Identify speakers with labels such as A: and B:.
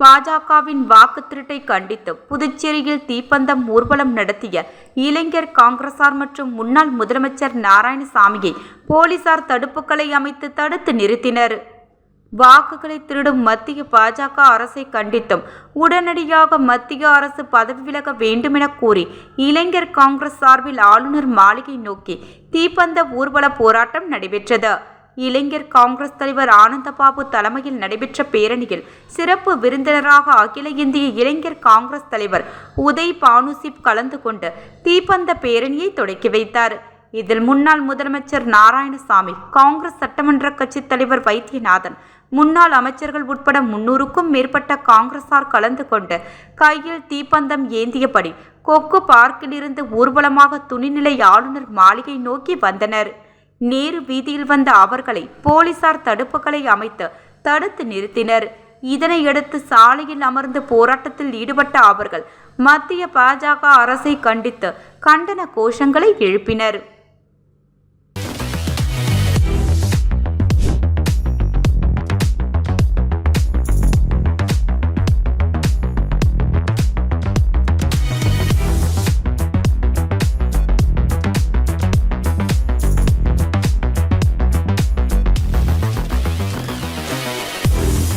A: பாஜகவின் வாக்கு திருட்டை கண்டித்து புதுச்சேரியில் தீப்பந்தம் ஊர்வலம் நடத்திய இளைஞர் காங்கிரசார் மற்றும் முன்னாள் முதலமைச்சர் நாராயணசாமியை போலீசார் தடுப்புகளை அமைத்து தடுத்து நிறுத்தினர். வாக்குகளை திருடும் மத்திய பாஜக அரசை கண்டித்தும் உடனடியாக மத்திய அரசு பதவி விலக வேண்டுமென கூறி இளைஞர் காங்கிரஸ் சார்பில் ஆளுநர் மாளிகை நோக்கி தீப்பந்த ஊர்வல போராட்டம் நடைபெற்றது. இளைஞர் காங்கிரஸ் தலைவர் ஆனந்தபாபு தலைமையில் நடைபெற்ற பேரணியில் சிறப்பு விருந்தினராக அகில இந்திய இளைஞர் காங்கிரஸ் தலைவர் உதய் பானுசிப் கலந்து கொண்டு தீப்பந்த பேரணியை தொடக்கி வைத்தார். இதில் முன்னாள் முதலமைச்சர் நாராயணசாமி, காங்கிரஸ் சட்டமன்ற கட்சி தலைவர் வைத்தியநாதன், முன்னாள் அமைச்சர்கள் உட்பட 300க்கும் மேற்பட்ட காங்கிரசார் கலந்து கொண்டு கையில் தீப்பந்தம் ஏந்தியபடி கொக்கு பார்க்கில் இருந்து ஊர்வலமாக துணைநிலை ஆளுநர் மாளிகை நோக்கி வந்தனர். நேரு வீதியில் வந்த அவர்களை போலீசார் தடுப்புகளை அமைத்து தடுத்து நிறுத்தினர். இதனையடுத்து சாலையில் அமர்ந்து போராட்டத்தில் ஈடுபட்ட அவர்கள் மத்திய பாஜக அரசை கண்டித்து கண்டன கோஷங்களை எழுப்பினர்.